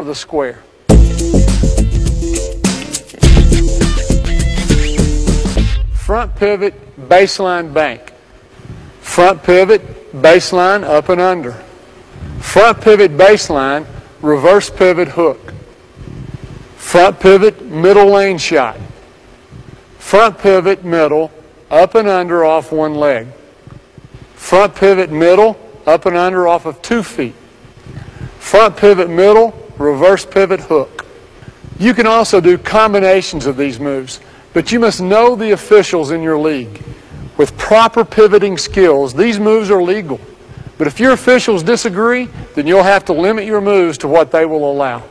the square. Front pivot, baseline bank. Front pivot, baseline up and under. Front pivot, baseline, reverse pivot hook. Front pivot, middle lane shot. Front pivot, middle, up and under off one leg. Front pivot, middle, up and under off of 2 feet. Front pivot, middle, reverse pivot hook. You can also do combinations of these moves, but you must know the officials in your league. With proper pivoting skills, these moves are legal. But if your officials disagree, then you'll have to limit your moves to what they will allow.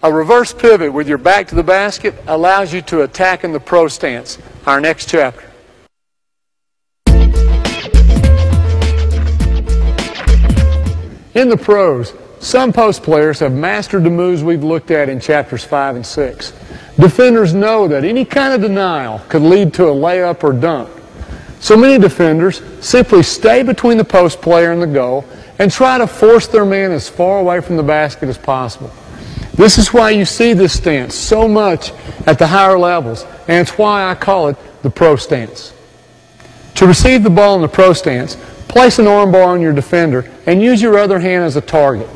A reverse pivot with your back to the basket allows you to attack in the pro stance, our next chapter. In the pros, some post players have mastered the moves we've looked at in chapters 5 and 6. Defenders know that any kind of denial could lead to a layup or dunk. So many defenders simply stay between the post player and the goal and try to force their man as far away from the basket as possible. This is why you see this stance so much at the higher levels, and it's why I call it the pro stance. To receive the ball in the pro stance, place an arm bar on your defender and use your other hand as a target.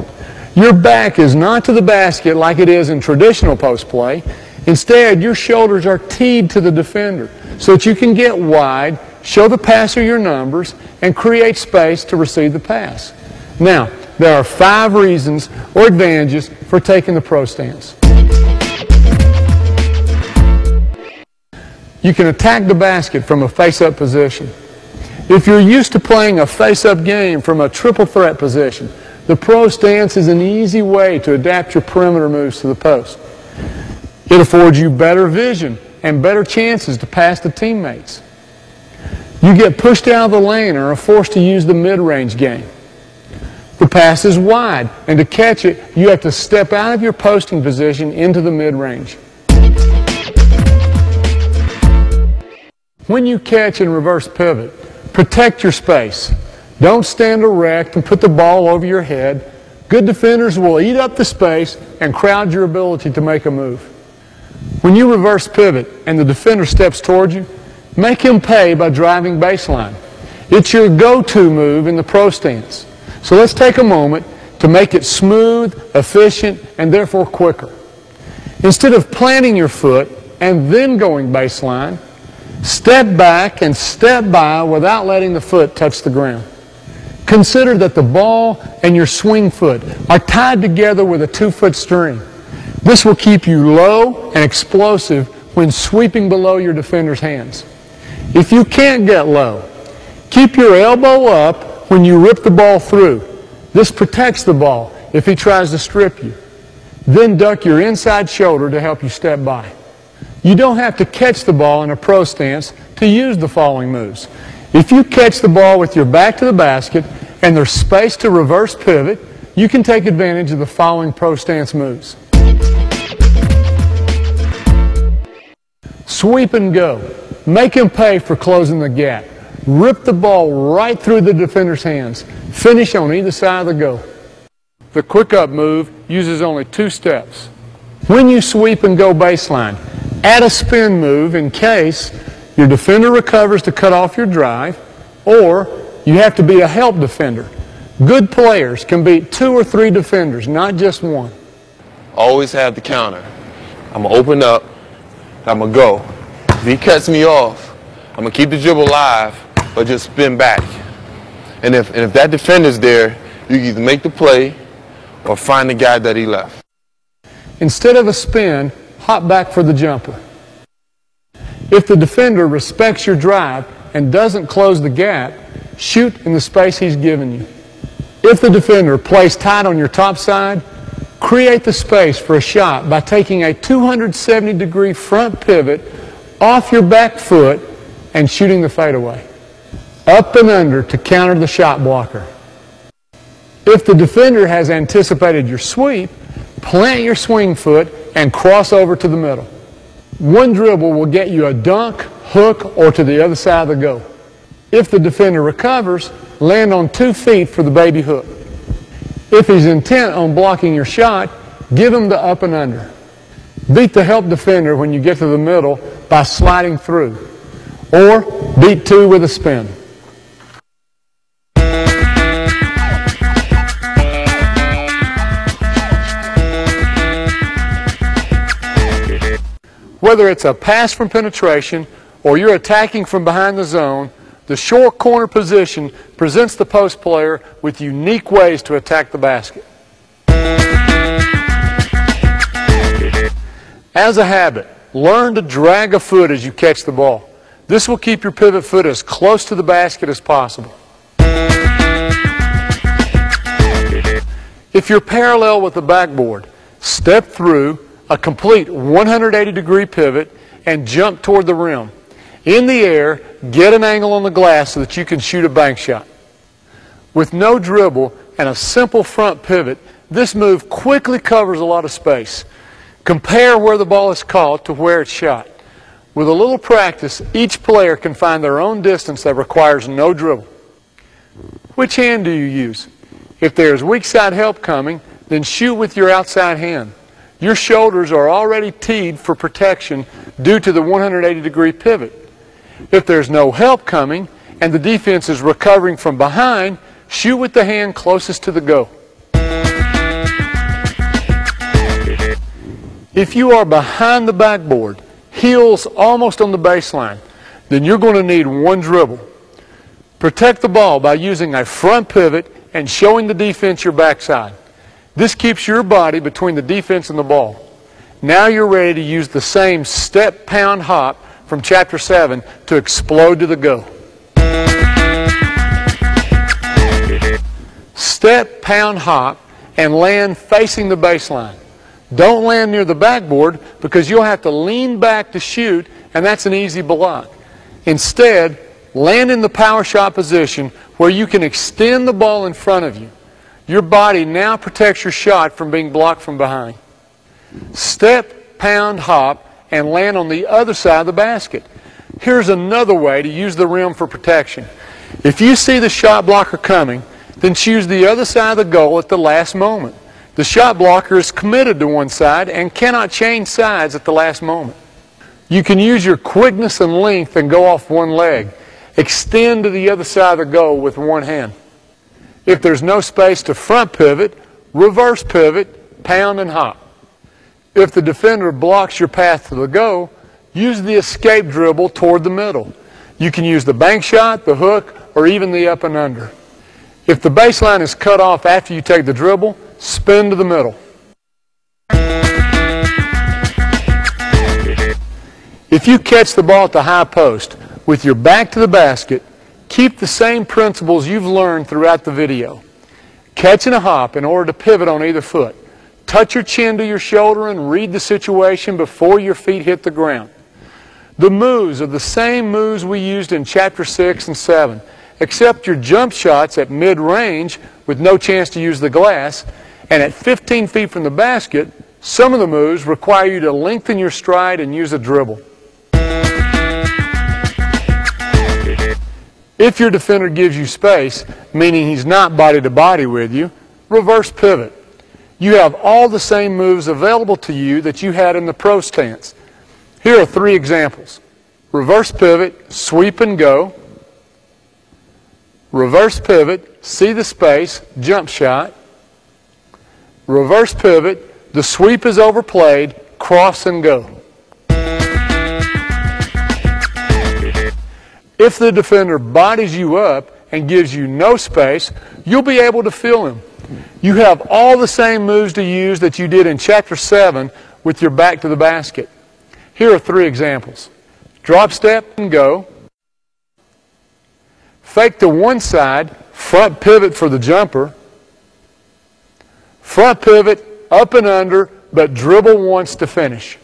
Your back is not to the basket like it is in traditional post play. Instead, your shoulders are teed to the defender so that you can get wide, show the passer your numbers, and create space to receive the pass. Now, there are 5 reasons or advantages for taking the pro stance. You can attack the basket from a face-up position. If you're used to playing a face-up game from a triple threat position, the pro stance is an easy way to adapt your perimeter moves to the post. It affords you better vision and better chances to pass to teammates. You get pushed out of the lane or are forced to use the mid-range game. The pass is wide, and to catch it, you have to step out of your posting position into the mid-range. When you catch and reverse pivot, protect your space. Don't stand erect and put the ball over your head. Good defenders will eat up the space and crowd your ability to make a move. When you reverse pivot and the defender steps towards you, make him pay by driving baseline. It's your go-to move in the pro stance. So let's take a moment to make it smooth, efficient, and therefore quicker. Instead of planting your foot and then going baseline, step back and step by without letting the foot touch the ground. Consider that the ball and your swing foot are tied together with a 2-foot string. This will keep you low and explosive when sweeping below your defender's hands. If you can't get low, keep your elbow up when you rip the ball through. This protects the ball if he tries to strip you. Then duck your inside shoulder to help you step by. You don't have to catch the ball in a pro stance to use the following moves. If you catch the ball with your back to the basket and there's space to reverse pivot, you can take advantage of the following pro stance moves. Sweep and go. Make him pay for closing the gap. Rip the ball right through the defender's hands. Finish on either side of the goal. The quick up move uses only 2 steps. When you sweep and go baseline, add a spin move in case your defender recovers to cut off your drive, or you have to be a help defender. Good players can beat 2 or 3 defenders, not just one. Always have the counter. I'm going to open up, I'm going to go. If he cuts me off, I'm going to keep the dribble alive, or just spin back. And if that defender's there, you can either make the play or find the guy that he left. Instead of a spin, hop back for the jumper. If the defender respects your drive and doesn't close the gap, shoot in the space he's given you. If the defender plays tight on your top side, create the space for a shot by taking a 270-degree front pivot off your back foot and shooting the fadeaway. Up and under to counter the shot blocker. If the defender has anticipated your sweep, plant your swing foot and cross over to the middle. One dribble will get you a dunk, hook, or to the other side of the goal. If the defender recovers, land on 2 feet for the baby hook. If he's intent on blocking your shot, give him the up and under. Beat the help defender when you get to the middle by sliding through, or beat 2 with a spin. Whether it's a pass from penetration or you're attacking from behind the zone, the short corner position presents the post player with unique ways to attack the basket. As a habit, learn to drag a foot as you catch the ball. This will keep your pivot foot as close to the basket as possible. If you're parallel with the backboard, step through a complete 180-degree pivot and jump toward the rim. In the air, get an angle on the glass so that you can shoot a bank shot. With no dribble and a simple front pivot, this move quickly covers a lot of space. Compare where the ball is caught to where it's shot. With a little practice, each player can find their own distance that requires no dribble. Which hand do you use? If there's weak side help coming, then shoot with your outside hand. Your shoulders are already teed for protection due to the 180-degree pivot. If there's no help coming and the defense is recovering from behind, shoot with the hand closest to the goal. If you are behind the backboard, heels almost on the baseline, then you're going to need 1 dribble. Protect the ball by using a front pivot and showing the defense your backside. This keeps your body between the defense and the ball. Now you're ready to use the same step, pound, hop from Chapter 7 to explode to the go. Step, pound, hop, and land facing the baseline. Don't land near the backboard because you'll have to lean back to shoot, and that's an easy block. Instead, land in the power shot position where you can extend the ball in front of you. Your body now protects your shot from being blocked from behind. Step, pound, hop, and land on the other side of the basket. Here's another way to use the rim for protection. If you see the shot blocker coming, then choose the other side of the goal at the last moment. The shot blocker is committed to one side and cannot change sides at the last moment. You can use your quickness and length and go off one leg. Extend to the other side of the goal with one hand. If there's no space to front pivot, reverse pivot, pound, and hop. If the defender blocks your path to the goal, use the escape dribble toward the middle. You can use the bank shot, the hook, or even the up and under. If the baseline is cut off after you take the dribble, spin to the middle. If you catch the ball at the high post with your back to the basket, keep the same principles you've learned throughout the video. Catch and a hop in order to pivot on either foot. Touch your chin to your shoulder and read the situation before your feet hit the ground. The moves are the same moves we used in Chapter 6 and 7, except your jump shots at mid-range with no chance to use the glass, and at 15 feet from the basket, some of the moves require you to lengthen your stride and use a dribble. If your defender gives you space, meaning he's not body-to-body with you, reverse pivot. You have all the same moves available to you that you had in the pro stance. Here are 3 examples. Reverse pivot, sweep and go. Reverse pivot, see the space, jump shot. Reverse pivot, the sweep is overplayed, cross and go. If the defender bodies you up and gives you no space, you'll be able to feel him. You have all the same moves to use that you did in Chapter 7 with your back to the basket. Here are 3 examples. Drop step and go. Fake to one side, front pivot for the jumper. Front pivot, up and under, but dribble once to finish.